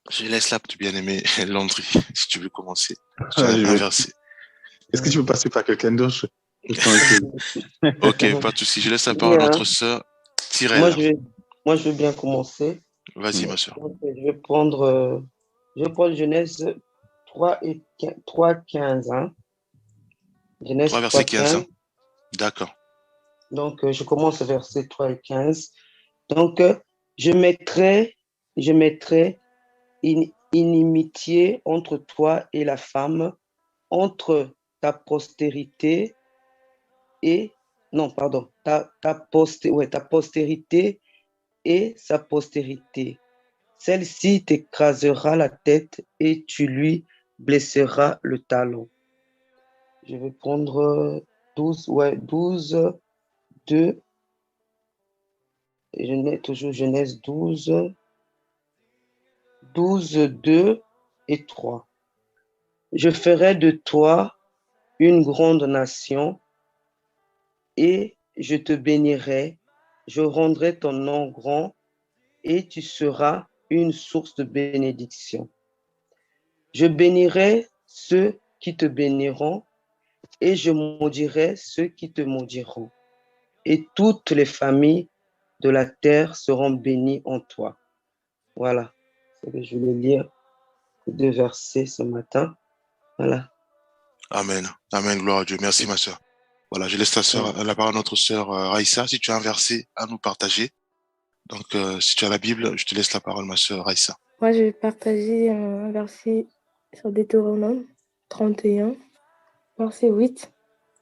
Je laisse la plus bien-aimée Landry, si tu veux commencer. Si tu Ah, as je vais... inversé. Est-ce que tu peux passer par quelqu'un d'autre? Je t'en prie. Ok, pas de souci. Je laisse la parole à Bien. notre sœur Moi, Tyrell. je vais, moi, je veux bien commencer. Vas-y, Ouais. ma sœur. Donc, je vais prendre Genèse 3:15. Hein. 3 Genèse verset trois 15. Hein. quinze. D'accord. Donc, je commence verset 3 et 15. Donc, je mettrai inimitié entre toi et la femme, entre ta postérité et, non, pardon, ta postérité et sa postérité. Celle-ci t'écrasera la tête et tu lui blesseras le talon. Je vais prendre 12, 2. Je n'ai toujours Genèse 12, 2 et 3. Je ferai de toi une grande nation et je te bénirai. Je rendrai ton nom grand et tu seras une source de bénédiction. Je bénirai ceux qui te béniront et je maudirai ceux qui te maudiront. Et toutes les familles de la terre seront bénies en toi. Voilà, c'est ce que je voulais lire, ces 2 versets ce matin. Voilà. Amen. Amen. Gloire à Dieu. Merci, ma sœur. Voilà, je laisse la parole à notre sœur Raïssa. Si tu as un verset à nous partager. Donc, si tu as la Bible, je te laisse la parole, ma sœur Raïssa. Moi, je vais partager un verset sur Deutéronome 31, verset 8.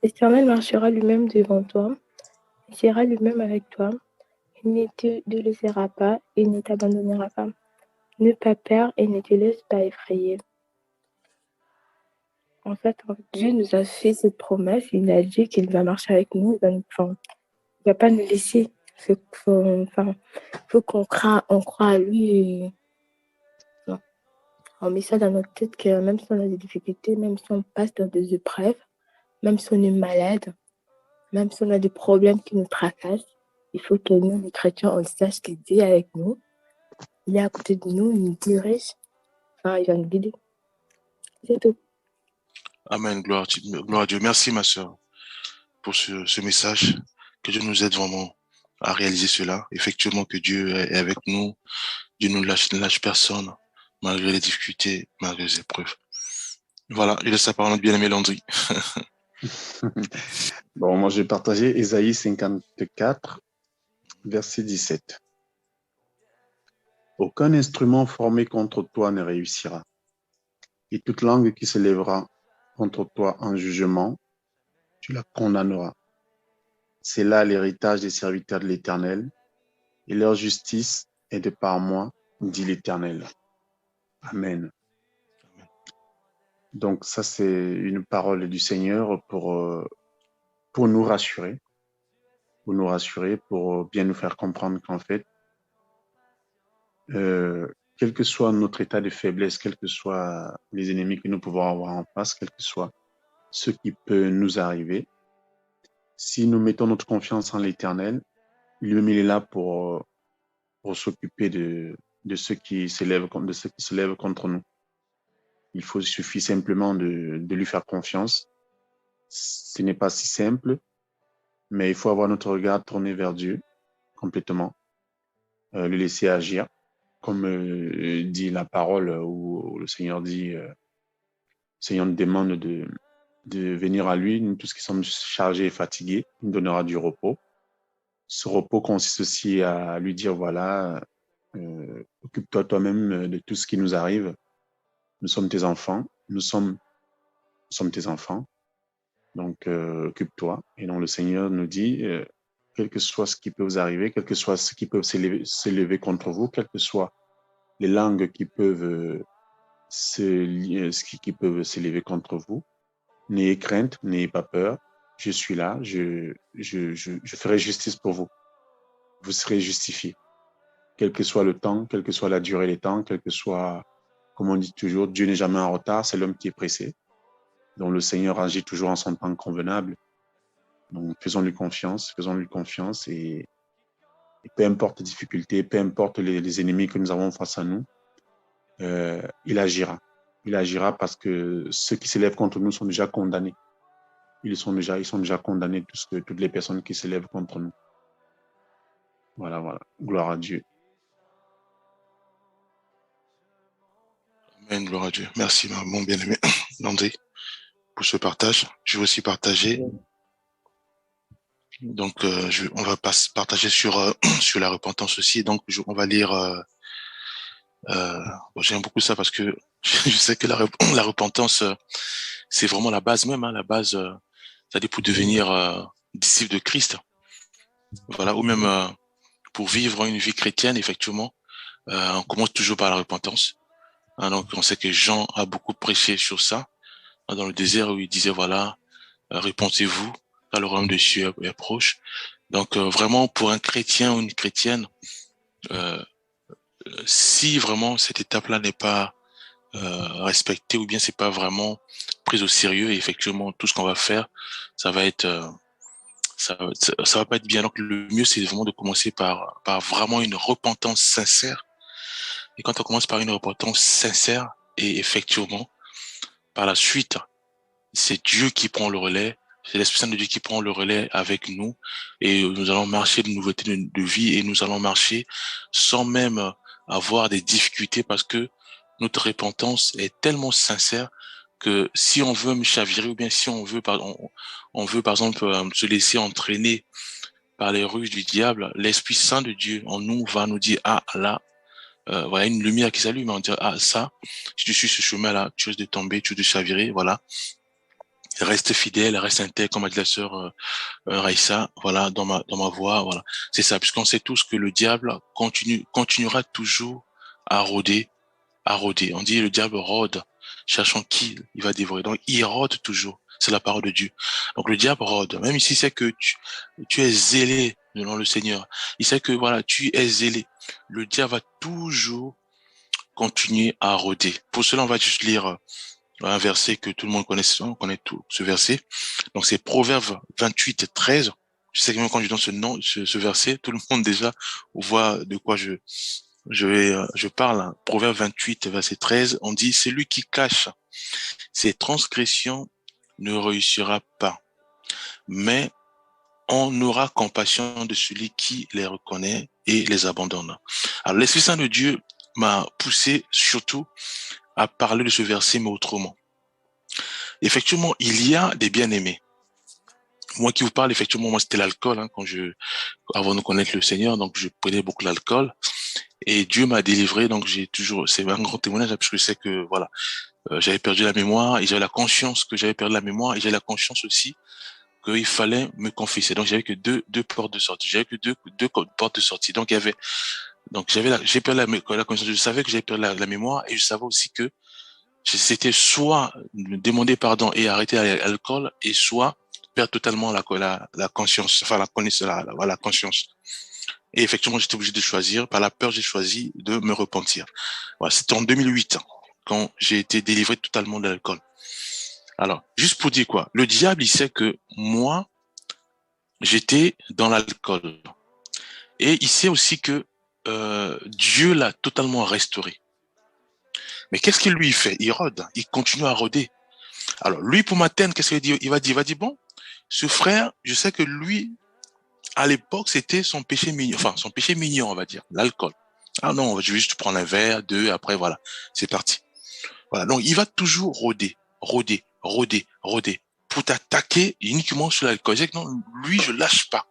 L'Éternel marchera lui-même devant toi, il sera lui-même avec toi, il ne te délaissera pas et ne t'abandonnera pas. N'aie pas peur et ne te laisse pas effrayer. En fait, Dieu nous a fait cette promesse, il a dit qu'il va marcher avec nous, il va pas nous laisser. Faut qu'on croit à lui et on met ça dans notre tête que même si on a des difficultés, même si on passe dans des épreuves, même si on est malade, même si on a des problèmes qui nous tracassent, il faut que nous, les chrétiens, on sache qu'il est avec nous. Il est à côté de nous, il nous dirige. Enfin, il va nous guider. C'est tout. Amen. Gloire à Dieu. Merci, ma sœur, pour ce message. Que Dieu nous aide vraiment à réaliser cela. Effectivement, que Dieu est avec nous. Dieu ne lâche personne, malgré les difficultés, malgré les épreuves. Voilà, je laisse la parole à notre bien-aimé Landry. Bon, moi, je vais partager Ésaïe 54, verset 17. Aucun instrument formé contre toi ne réussira, et toute langue qui se lèvera contre toi en jugement, tu la condamneras. C'est là l'héritage des serviteurs de l'Éternel, et leur justice est de par moi, dit l'Éternel. Amen. Donc ça, c'est une parole du Seigneur pour nous rassurer, pour bien nous faire comprendre qu'en fait, quel que soit notre état de faiblesse, quels que soient les ennemis que nous pouvons avoir en face, quel que soit ce qui peut nous arriver, si nous mettons notre confiance en l'Éternel, lui-même il est là pour s'occuper de ceux qui s'élèvent contre nous. Il suffit simplement de lui faire confiance. Ce n'est pas si simple, mais il faut avoir notre regard tourné vers Dieu complètement, le laisser agir, comme dit la parole où le Seigneur dit, le Seigneur nous demande de venir à lui, nous tous qui sommes chargés et fatigués, il nous donnera du repos. Ce repos consiste aussi à lui dire, voilà, occupe-toi toi-même de tout ce qui nous arrive. Nous sommes tes enfants, nous sommes tes enfants, donc occupe-toi. Et donc le Seigneur nous dit, quel que soit ce qui peut vous arriver, quel que soit ce qui peut s'élever contre vous, quelles que soient les langues qui peuvent qui peuvent s'élever contre vous, n'ayez crainte, n'ayez pas peur. Je suis là, je ferai justice pour vous. Vous serez justifiés. Quel que soit le temps, quelle que soit la durée des temps, quel que soit, comme on dit toujours, Dieu n'est jamais en retard, c'est l'homme qui est pressé. Donc le Seigneur agit toujours en son temps convenable. Donc faisons-lui confiance et peu importe les difficultés, peu importe les ennemis que nous avons face à nous, il agira. Il agira parce que ceux qui s'élèvent contre nous sont déjà condamnés. Ils sont déjà condamnés, toutes les personnes qui s'élèvent contre nous. Voilà, voilà. Gloire à Dieu. Amen, gloire à Dieu. Merci, mon bien-aimé Landry, pour ce partage. Je vais aussi partager. Donc, on va partager sur sur la repentance aussi. Donc, on va lire. J'aime beaucoup ça parce que je sais que la repentance, c'est vraiment la base même, hein, la base, c'est-à-dire pour devenir disciple de Christ. Voilà, ou même pour vivre une vie chrétienne, effectivement, on commence toujours par la repentance. Hein, donc, on sait que Jean a beaucoup prêché sur ça, hein, dans le désert où il disait, voilà, repentez-vous, car le royaume de Dieu est proche. Donc, vraiment, pour un chrétien ou une chrétienne, si vraiment cette étape-là n'est pas respectée ou bien c'est pas vraiment prise au sérieux, et effectivement, tout ce qu'on va faire, ça va être... ça va pas être bien. Donc, le mieux, c'est vraiment de commencer par vraiment une repentance sincère. Et quand on commence par une repentance sincère, et effectivement, par la suite, c'est Dieu qui prend le relais, c'est l'Esprit Saint de Dieu qui prend le relais avec nous, et nous allons marcher de nouveauté de vie, et nous allons marcher sans même avoir des difficultés, parce que notre repentance est tellement sincère que si on veut me chavirer, ou bien si on veut, on veut par exemple se laisser entraîner par les ruses du diable, l'Esprit Saint de Dieu en nous va nous dire, ah là, voilà une lumière qui s'allume, on dit, ah ça, si tu suis ce chemin-là, tu risques de tomber, tu risques de chavirer, voilà. Reste fidèle, reste intègre, comme a dit la sœur Raïssa, voilà, dans ma voie, voilà. C'est ça, puisqu'on sait tous que le diable continuera toujours à rôder, à rôder. On dit le diable rôde, cherchant qui il va dévorer. Donc il rôde toujours. C'est la parole de Dieu. Donc le diable rôde, même si c'est que tu es zélé devant le Seigneur. Il sait que voilà, tu es zélé. Le diable va toujours continuer à rôder. Pour cela, on va juste lire un verset que tout le monde connaît, on connaît tout ce verset. Donc c'est Proverbe 28, 13. Je sais que même quand je donne ce verset, tout le monde déjà voit de quoi je parle. Hein. Proverbe 28, verset 13, on dit, celui qui cache ses transgressions ne réussira pas, mais on aura compassion de celui qui les reconnaît et les abandonne. Alors l'Esprit Saint de Dieu m'a poussé surtout à parler de ce verset, mais autrement. Effectivement, il y a des bien-aimés. Moi qui vous parle, effectivement, moi c'était l'alcool, hein, avant de connaître le Seigneur, donc je prenais beaucoup l'alcool. Et Dieu m'a délivré, donc c'est un grand témoignage, parce que je sais que, voilà, j'avais perdu la mémoire, et j'avais la conscience que j'avais perdu la mémoire, et j'avais la conscience aussi qu'il fallait me confesser. Donc, j'avais que deux portes de sortie. J'avais que deux portes de sortie. Donc, j'ai perdu la conscience. Je savais que j'avais perdu la mémoire, et je savais aussi que c'était soit me demander pardon et arrêter l'alcool, et soit perdre totalement la conscience, enfin, la conscience. Et effectivement, j'étais obligé de choisir. Par la peur, j'ai choisi de me repentir. Voilà, c'était en 2008, quand j'ai été délivré totalement de l'alcool. Alors, juste pour dire quoi, le diable, il sait que moi, j'étais dans l'alcool. Et il sait aussi que Dieu l'a totalement restauré. Mais qu'est-ce qu'il lui fait? Il rôde, il continue à rôder. Alors, lui, pour m'atteindre, qu'est-ce qu'il dit? Il va dire, bon, ce frère, je sais que lui, à l'époque, c'était son péché mignon, on va dire, l'alcool. Ah non, je vais juste prendre un verre, deux, après, voilà, c'est parti. Voilà, donc il va toujours rôder, pour t'attaquer uniquement sur l'alcool. C'est que non, lui, je lâche pas.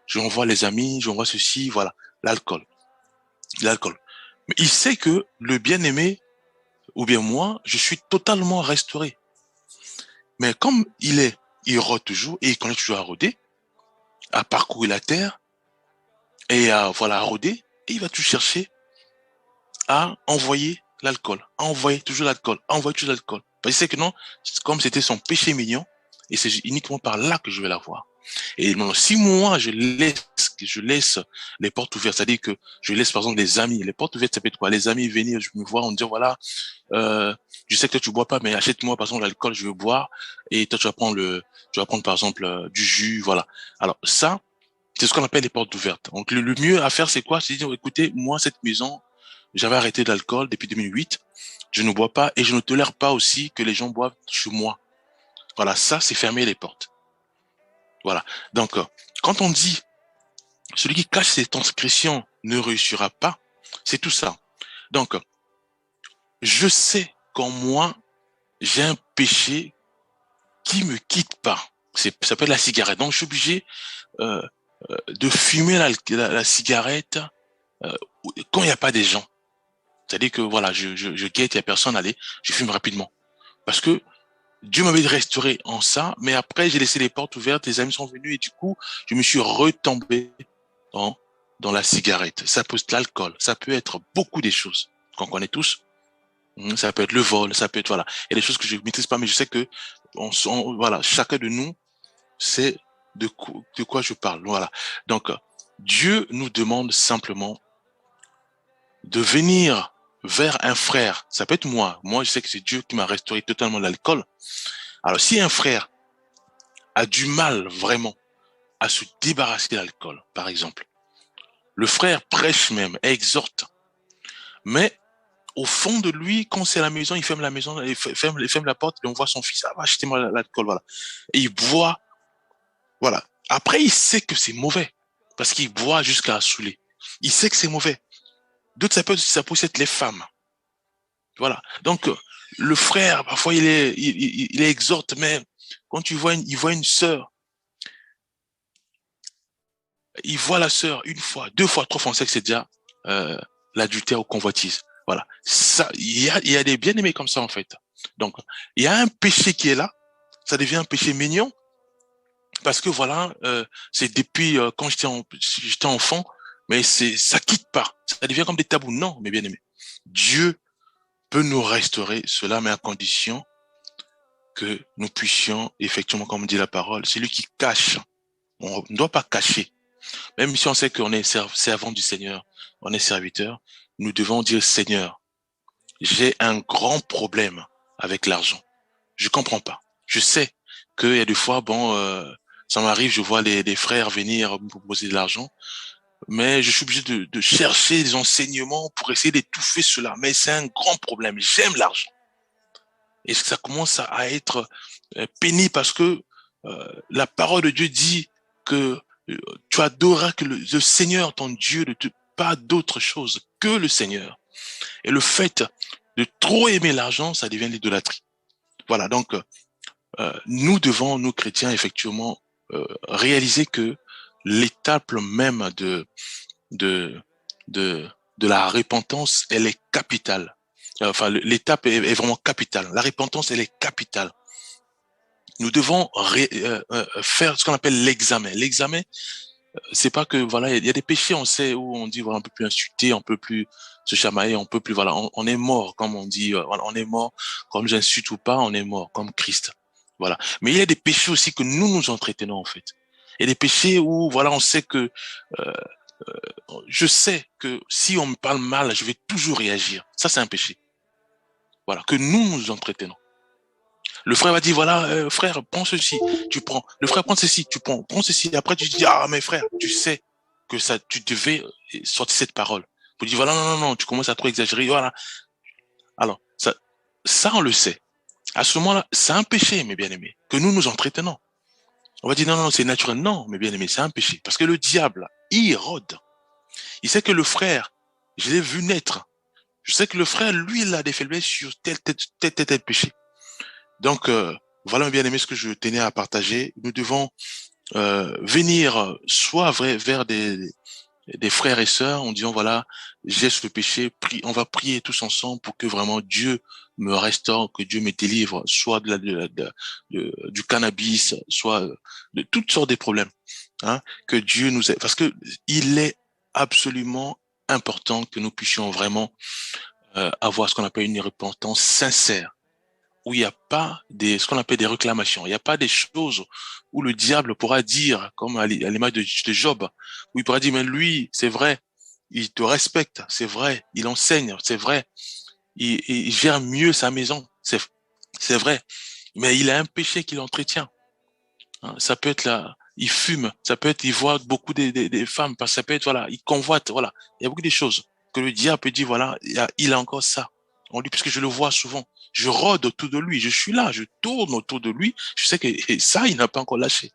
Je envoie les amis, j'envoie ceci, voilà, l'alcool. Mais il sait que le bien-aimé, ou bien moi, je suis totalement restauré. Mais comme il rôde toujours, et il connaît toujours à rôder, à parcourir la terre, et à rôder, et il va tout chercher à envoyer l'alcool, à envoyer toujours l'alcool. Parce qu'il sait que non, comme c'était son péché mignon, et c'est uniquement par là que je vais l'avoir. Et maintenant, si moi, je laisse les portes ouvertes, c'est-à-dire que je laisse, par exemple, les amis, les portes ouvertes, ça peut être quoi? Les amis venir, je me vois, on me dit, voilà, je sais que toi, tu bois pas, mais achète-moi, par exemple, l'alcool, je veux boire, et toi, tu vas prendre, par exemple, du jus, voilà. Alors, ça, c'est ce qu'on appelle les portes ouvertes. Donc, le mieux à faire, c'est quoi? C'est de dire, écoutez, moi, cette maison, j'avais arrêté l'alcool depuis 2008. Je ne bois pas et je ne tolère pas aussi que les gens boivent chez moi. Voilà, ça, c'est fermer les portes. Voilà. Donc, quand on dit celui qui cache ses transgressions ne réussira pas, c'est tout ça. Donc, je sais qu'en moi, j'ai un péché qui me quitte pas. Ça s'appelle la cigarette. Donc, je suis obligé de fumer la cigarette quand il n'y a pas des gens. C'est-à-dire que voilà, je guette, il n'y a personne, allez, je fume rapidement. Parce que Dieu m'avait restauré en ça, mais après, j'ai laissé les portes ouvertes, les amis sont venus et du coup, je me suis retombé dans la cigarette. Ça peut être l'alcool, ça peut être beaucoup des choses qu'on connaît tous. Ça peut être le vol, ça peut être, voilà. Il y a des choses que je ne maîtrise pas, mais je sais que voilà, chacun de nous sait de quoi je parle. Voilà. Donc, Dieu nous demande simplement de venir vers un frère. Ça peut être moi. Moi, je sais que c'est Dieu qui m'a restauré totalement de l'alcool. Alors, si un frère a du mal vraiment à se débarrasser de l'alcool, par exemple, le frère prêche même, exhorte, mais au fond de lui, quand c'est à la maison, il ferme la maison, il ferme la porte et on voit son fils, ah, achetez-moi l'alcool, voilà. Et il boit, voilà. Après, il sait que c'est mauvais parce qu'il boit jusqu'à saouler. Il sait que c'est mauvais. D'autres, ça peut être les femmes. Voilà. Donc, le frère, parfois, il est exhorte, mais quand il voit une sœur, il voit la sœur une fois, deux fois, trois fois, on sait que c'est déjà l'adultère ou convoitise. Voilà. Ça, il y a des bien-aimés comme ça, en fait. Donc, il y a un péché qui est là, ça devient un péché mignon, parce que voilà, c'est depuis quand j'étais enfant, mais ça quitte pas. Ça devient comme des tabous. Non, mes bien-aimés. Dieu peut nous restaurer cela, mais à condition que nous puissions, effectivement, comme dit la parole, c'est lui qui cache. On ne doit pas cacher. Même si on sait qu'on est servant du Seigneur, on est serviteur, nous devons dire, Seigneur, j'ai un grand problème avec l'argent. Je comprends pas. Je sais qu'il y a des fois, ça m'arrive, je vois les frères venir me proposer de l'argent, mais je suis obligé de chercher des enseignements pour essayer d'étouffer cela. Mais c'est un grand problème. J'aime l'argent. Et ça commence à être pénible parce que la parole de Dieu dit que tu adoreras que le Seigneur, ton Dieu, pas d'autre chose que le Seigneur. Et le fait de trop aimer l'argent, ça devient l'idolâtrie. Voilà, donc nous devons, nous chrétiens, effectivement, réaliser que l'étape même de la repentance, elle est capitale. Enfin, l'étape est vraiment capitale. La repentance, elle est capitale. Nous devons faire ce qu'on appelle l'examen. L'examen, c'est pas que voilà, il y a des péchés, on sait, où on dit voilà, on peut plus insulter, on peut plus se chamailler, on peut plus voilà, on est mort, comme on dit, voilà, on est mort, comme j'insulte ou pas, on est mort, comme Christ. Voilà. Mais il y a des péchés aussi que nous entretenons en fait. Il y a des péchés où voilà, on sait que je sais que si on me parle mal, je vais toujours réagir. Ça, c'est un péché. Voilà, que nous entretenons. Le frère va dire, voilà, frère, prends ceci, tu prends. Le frère prend ceci, tu prends ceci. Après, tu dis, ah, mais frère, tu sais que ça, tu devais sortir cette parole. Pour dire, voilà, non, tu commences à trop exagérer, voilà. Alors, ça, on le sait. À ce moment-là, c'est un péché, mes bien-aimés, que nous entretenons. On va dire, non, c'est naturel. Non, mes bien-aimés, c'est un péché. Parce que le diable, il rôde. Il sait que le frère, je l'ai vu naître. Je sais que le frère, lui, il a des faiblesses sur tel péché. Donc, voilà, bien aimé, ce que je tenais à partager. Nous devons venir soit vers des frères et sœurs en disant, voilà, j'ai ce péché, on va prier tous ensemble pour que vraiment Dieu me restaure, que Dieu me délivre, soit du cannabis, soit de toutes sortes de problèmes. Hein, que Dieu nous aide. Parce que il est absolument important que nous puissions vraiment avoir ce qu'on appelle une repentance sincère, où il n'y a pas ce qu'on appelle des réclamations. Il n'y a pas des choses où le diable pourra dire, comme à l'image de Job, où il pourra dire, mais lui, c'est vrai, il te respecte, c'est vrai, il enseigne, c'est vrai, il gère mieux sa maison, c'est vrai, mais il a un péché qui l'entretient. Hein, ça peut être là, il fume, ça peut être, il voit beaucoup des femmes, ça peut être, voilà, il convoite, voilà, il y a beaucoup de choses. que le diable peut dire, voilà, il a encore ça. On lui, puisque je le vois souvent, je rôde autour de lui, je suis là, je tourne autour de lui, je sais que ça, il n'a pas encore lâché.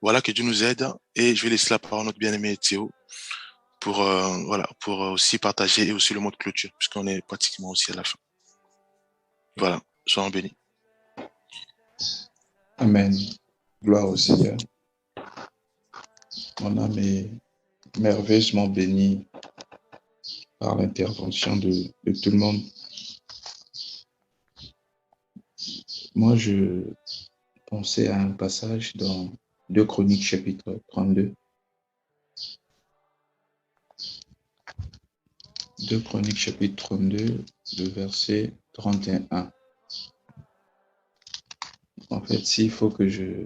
Voilà, que Dieu nous aide et je vais laisser la parole à notre bien-aimé Théo pour, voilà, pour aussi partager et aussi le mot de clôture, puisqu'on est pratiquement aussi à la fin. Voilà, soyons bénis. Amen. Gloire au Seigneur. Mon âme est merveilleusement bénie par l'intervention de tout le monde. Moi, je pensais à un passage dans 2 Chroniques chapitre 32. 2 Chroniques chapitre 32, le verset 31. En fait, s'il faut que je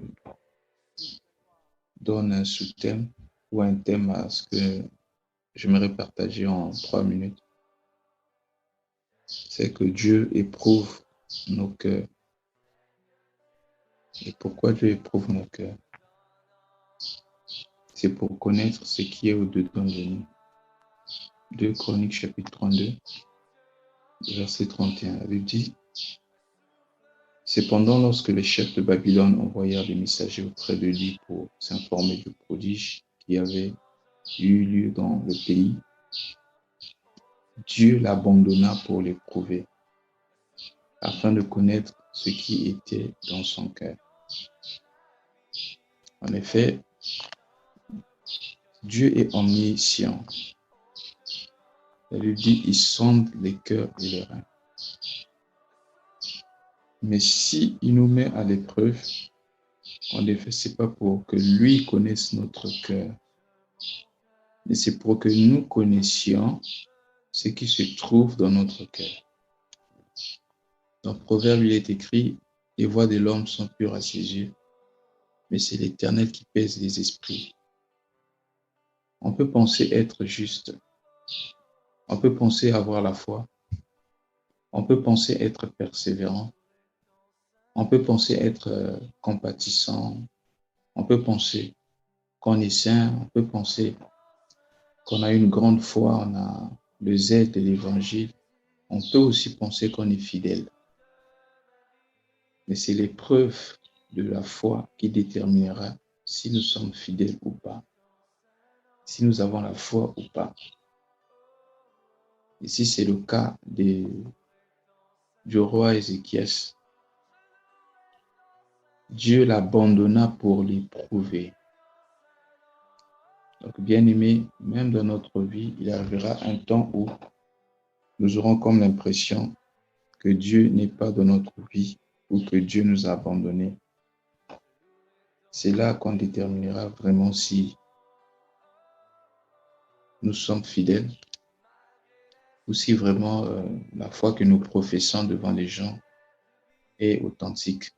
donne un sous-thème ou un thème à ce que j'aimerais partager en 3 minutes, c'est que Dieu éprouve nos cœurs. Et pourquoi Dieu éprouve nos cœurs? C'est pour connaître ce qui est au-dedans de nous. 2 Chroniques chapitre 32, verset 31. La Bible dit: Cependant, lorsque les chefs de Babylone envoyèrent des messagers auprès de lui pour s'informer du prodige qui avait eu lieu dans le pays, Dieu l'abandonna pour l'éprouver, afin de connaître ce qui était dans son cœur. En effet, Dieu est omniscient. La Bible dit: il sonde les cœurs et les reins. Mais si il nous met à l'épreuve, en effet, c'est pas pour que lui connaisse notre cœur, mais c'est pour que nous connaissions ce qui se trouve dans notre cœur. Dans Proverbe, il est écrit: les voies de l'homme sont pures à ses yeux, mais c'est l'Éternel qui pèse les esprits. On peut penser être juste, on peut penser avoir la foi, on peut penser être persévérant, on peut penser être compatissant, on peut penser qu'on est saint, on peut penser qu'on a une grande foi, on a le zèle de l'évangile, on peut aussi penser qu'on est fidèle. Mais c'est l'épreuve de la foi qui déterminera si nous sommes fidèles ou pas, si nous avons la foi ou pas. Ici, c'est le cas du roi Ézéchias. Dieu l'abandonna pour l'éprouver. Donc, bien aimé, même dans notre vie, il arrivera un temps où nous aurons comme l'impression que Dieu n'est pas dans notre vie ou que Dieu nous a abandonnés. C'est là qu'on déterminera vraiment si nous sommes fidèles ou si vraiment la foi que nous professons devant les gens est authentique.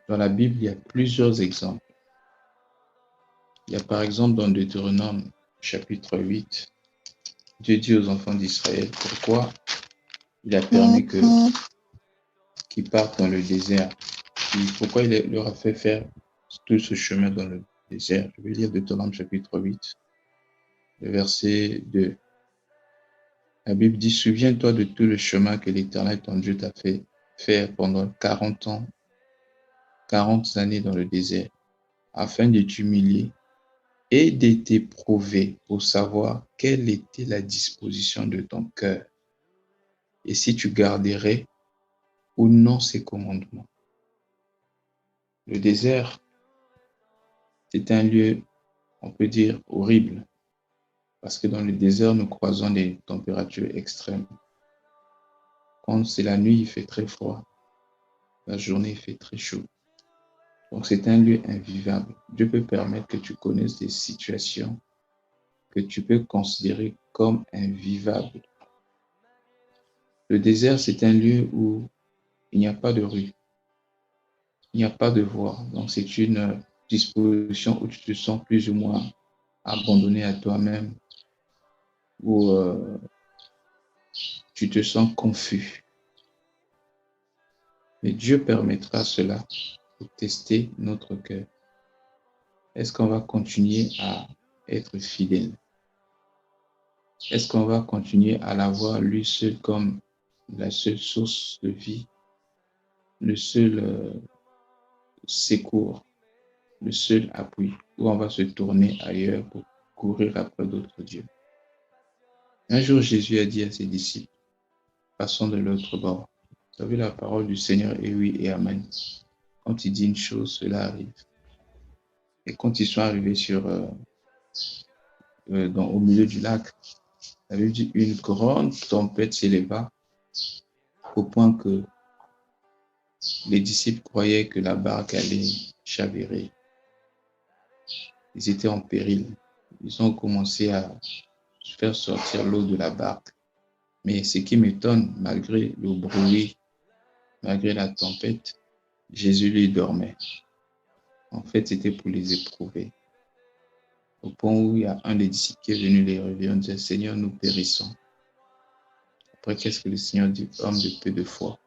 Dans la Bible, il y a plusieurs exemples. Il y a par exemple dans Deutéronome chapitre 8, Dieu dit aux enfants d'Israël pourquoi il a permis qu'ils partent dans le désert. Et pourquoi il leur a fait faire tout ce chemin dans le désert. Je vais lire Deutéronome chapitre 8, le verset 2. La Bible dit: souviens-toi de tout le chemin que l'Éternel ton Dieu t'a fait faire pendant 40 ans, 40 années dans le désert, afin de t'humilier et de t'éprouver pour savoir quelle était la disposition de ton cœur et si tu garderais ou non ses commandements. Le désert, c'est un lieu, on peut dire, horrible, parce que dans le désert, nous croisons des températures extrêmes. Quand c'est la nuit, il fait très froid. La journée, il fait très chaud. Donc, c'est un lieu invivable. Dieu peut permettre que tu connaisses des situations que tu peux considérer comme invivables. Le désert, c'est un lieu où il n'y a pas de rue. Il n'y a pas de voie. Donc, c'est une disposition où tu te sens plus ou moins abandonné à toi-même, où tu te sens confus. Mais Dieu permettra cela pour tester notre cœur. Est-ce qu'on va continuer à être fidèle? Est-ce qu'on va continuer à l'avoir lui seul comme la seule source de vie, le seul secours, le seul appui, ou on va se tourner ailleurs pour courir après d'autres dieux? Un jour, Jésus a dit à ses disciples, passons de l'autre bord. Vous savez, la parole du Seigneur est oui et amen. Quand il dit une chose, cela arrive. Et quand ils sont arrivés au milieu du lac, la Bible dit une grande tempête s'éleva au point que les disciples croyaient que la barque allait chavirer. Ils étaient en péril. Ils ont commencé à faire sortir l'eau de la barque. Mais ce qui m'étonne, malgré le bruit, malgré la tempête, Jésus lui dormait. En fait, c'était pour les éprouver. Au point où il y a un des disciples qui est venu les réveiller, on disait, Seigneur, nous périssons. Après, qu'est-ce que le Seigneur dit? Homme de peu de foi.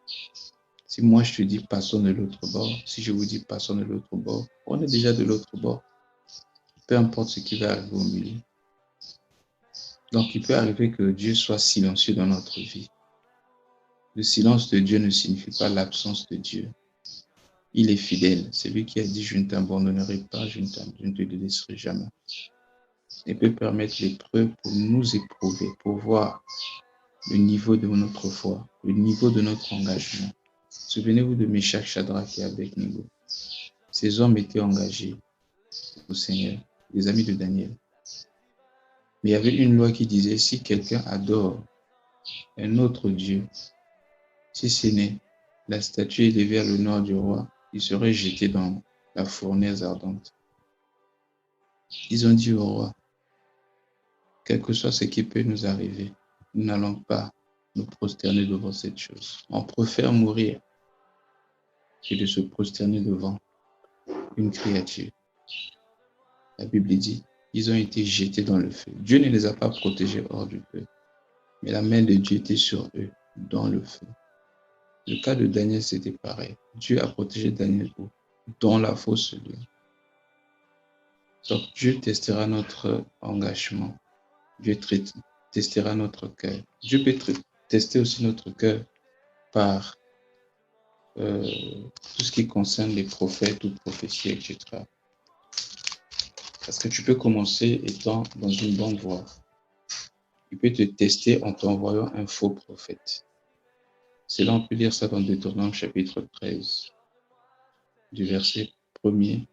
Si moi je te dis passons de l'autre bord, si je vous dis passons de l'autre bord, on est déjà de l'autre bord. Peu importe ce qui va arriver au milieu. Donc, il peut arriver que Dieu soit silencieux dans notre vie. Le silence de Dieu ne signifie pas l'absence de Dieu. Il est fidèle. C'est lui qui a dit, je ne t'abandonnerai pas, je ne te laisserai jamais. Il peut permettre l'épreuve pour nous éprouver, pour voir le niveau de notre foi, le niveau de notre engagement. Souvenez-vous de Meshach, Shadrach et Abednego. Ces hommes étaient engagés au Seigneur, les amis de Daniel. Mais il y avait une loi qui disait, si quelqu'un adore un autre Dieu, si ce n'est la statue élevée à l'honneur du roi, il serait jeté dans la fournaise ardente. Ils ont dit au roi, quel que soit ce qui peut nous arriver, nous n'allons pas nous prosterner devant cette chose. On préfère mourir que de se prosterner devant une créature. La Bible dit, ils ont été jetés dans le feu. Dieu ne les a pas protégés hors du feu, mais la main de Dieu était sur eux, dans le feu. Le cas de Daniel, c'était pareil. Dieu a protégé Daniel dans la fosse lieu. Donc Dieu testera notre engagement. Dieu testera notre cœur. Dieu peut tester aussi notre cœur par tout ce qui concerne les prophètes ou prophéties, etc. Parce que tu peux commencer étant dans une bonne voie. Il peut te tester en t'envoyant un faux prophète. C'est là, on peut lire ça dans Deutéronome chapitre 13, du verset 1er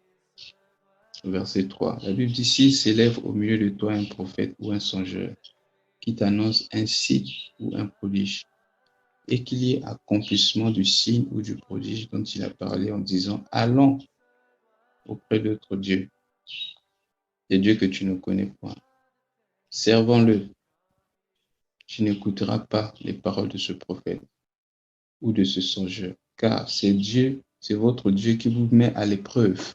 au verset 3. La Bible dit, s'il s'élève au milieu de toi un prophète ou un songeur qui t'annonce un signe ou un prodige, et qu'il y ait accomplissement du signe ou du prodige dont il a parlé en disant, allons auprès d'autres dieux, des dieux que tu ne connais point. Servons-le. Tu n'écouteras pas les paroles de ce prophète ou de ce songeur, car c'est Dieu, c'est votre Dieu qui vous met à l'épreuve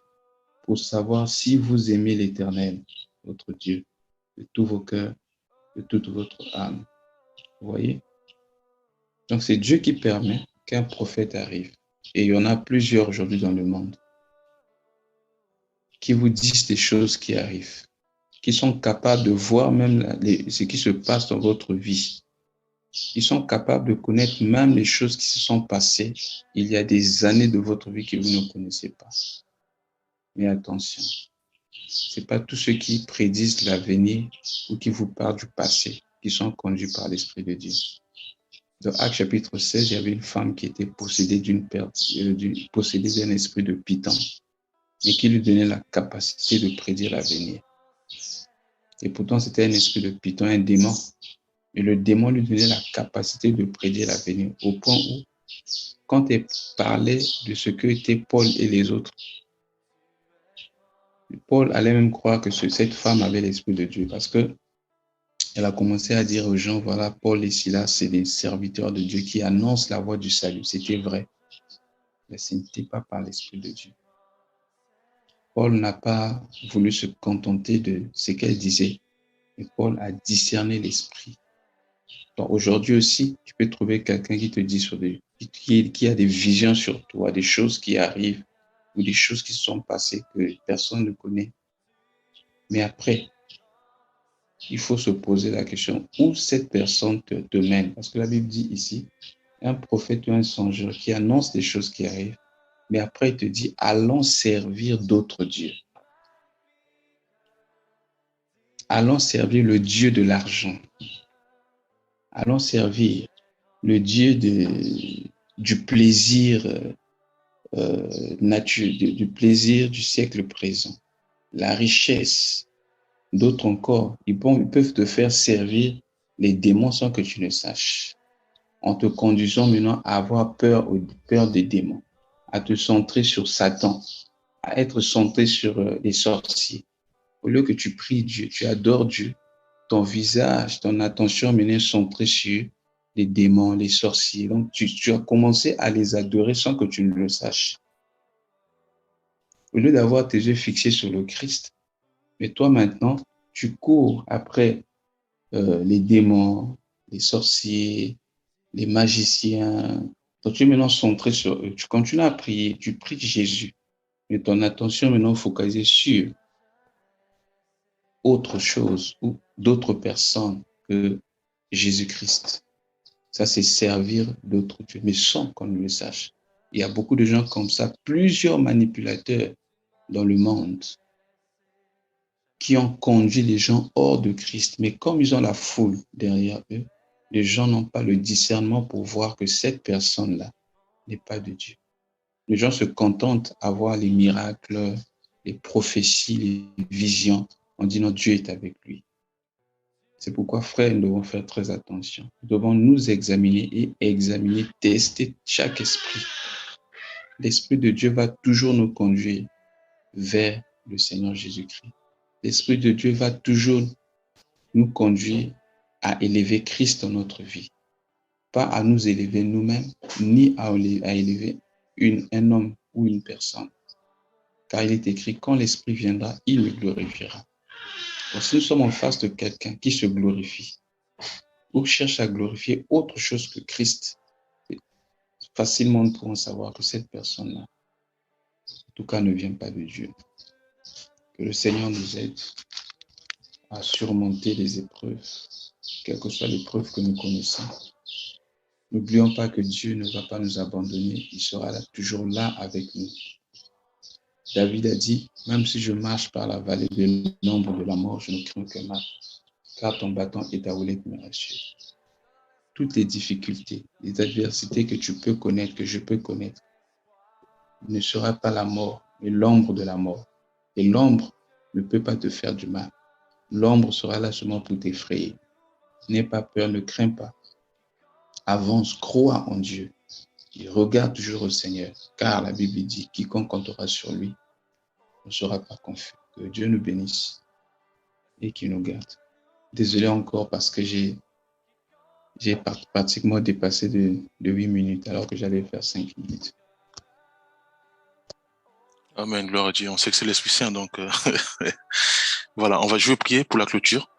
pour savoir si vous aimez l'Éternel, votre Dieu, de tous vos cœurs, de toute votre âme. Vous voyez? Donc c'est Dieu qui permet qu'un prophète arrive. Et il y en a plusieurs aujourd'hui dans le monde qui vous disent des choses qui arrivent, qui sont capables de voir même ce qui se passe dans votre vie. Ils sont capables de connaître même les choses qui se sont passées il y a des années de votre vie que vous ne connaissez pas. Mais attention, ce n'est pas tous ceux qui prédisent l'avenir ou qui vous parlent du passé qui sont conduits par l'Esprit de Dieu. Dans Actes chapitre 16, il y avait une femme qui était possédée possédée d'un esprit de Python, mais qui lui donnait la capacité de prédire l'avenir. Et pourtant, c'était un esprit de Python, un démon. Mais le démon lui donnait la capacité de prédire l'avenir, au point où, quand elle parlait de ce que étaient Paul et les autres, Paul allait même croire que cette femme avait l'esprit de Dieu, parce que elle a commencé à dire aux gens, voilà, Paul et Silas, c'est des serviteurs de Dieu qui annoncent la voie du salut. C'était vrai, mais ce n'était pas par l'Esprit de Dieu. Paul n'a pas voulu se contenter de ce qu'elle disait, mais Paul a discerné l'Esprit. Donc aujourd'hui aussi, tu peux trouver quelqu'un qui te dit qui a des visions sur toi, des choses qui arrivent ou des choses qui se sont passées que personne ne connaît. Mais après, il faut se poser la question où cette personne te mène. Parce que la Bible dit ici, un prophète ou un songeur qui annonce des choses qui arrivent, mais après il te dit, allons servir d'autres dieux. Allons servir le Dieu de l'argent. Allons servir le Dieu du plaisir du plaisir du siècle présent. La richesse. D'autres encore, ils peuvent te faire servir les démons sans que tu ne saches. En te conduisant maintenant à avoir peur des démons, à te centrer sur Satan, à être centré sur les sorciers. Au lieu que tu pries Dieu, tu adores Dieu, ton visage, ton attention maintenant est centrée sur les démons, les sorciers. Donc, tu as commencé à les adorer sans que tu ne le saches. Au lieu d'avoir tes yeux fixés sur le Christ, mais toi maintenant, tu cours après les démons, les sorciers, les magiciens. Donc, tu es maintenant centré sur eux. Tu continues à prier, tu pries Jésus, mais ton attention maintenant focalisée sur autre chose ou d'autres personnes que Jésus-Christ. Ça, c'est servir d'autres dieux, mais sans qu'on ne le sache. Il y a beaucoup de gens comme ça, plusieurs manipulateurs dans le monde qui ont conduit les gens hors de Christ. Mais comme ils ont la foule derrière eux, les gens n'ont pas le discernement pour voir que cette personne-là n'est pas de Dieu. Les gens se contentent à voir les miracles, les prophéties, les visions. On dit non, Dieu est avec lui. C'est pourquoi, frères, nous devons faire très attention. Nous devons nous examiner et tester chaque esprit. L'Esprit de Dieu va toujours nous conduire vers le Seigneur Jésus-Christ. L'Esprit de Dieu va toujours nous conduire à élever Christ dans notre vie. Pas à nous élever nous-mêmes, ni à élever un homme ou une personne. Car il est écrit, quand l'Esprit viendra, il le glorifiera. Donc, si nous sommes en face de quelqu'un qui se glorifie ou cherche à glorifier autre chose que Christ, facilement nous pourrons savoir que cette personne-là, en tout cas, ne vient pas de Dieu. Que le Seigneur nous aide à surmonter les épreuves, quelles que soient les épreuves que nous connaissons. N'oublions pas que Dieu ne va pas nous abandonner, il sera toujours là avec nous. David a dit, même si je marche par la vallée de l'ombre de la mort, je ne crains aucun mal, car ton bâton et ta houlette me rassurent. Toutes les difficultés, les adversités que tu peux connaître, que je peux connaître, ne sera pas la mort, mais l'ombre de la mort. Et l'ombre ne peut pas te faire du mal. L'ombre sera là seulement pour t'effrayer. N'aie pas peur, ne crains pas. Avance, crois en Dieu. Et regarde toujours au Seigneur, car la Bible dit, quiconque comptera sur lui ne sera pas confus. Que Dieu nous bénisse et qu'il nous garde. Désolé encore parce que j'ai pratiquement dépassé de 8 minutes alors que j'allais faire 5 minutes. Amen, gloire à Dieu. On sait que c'est l'Esprit Saint, donc voilà, on va prier pour la clôture.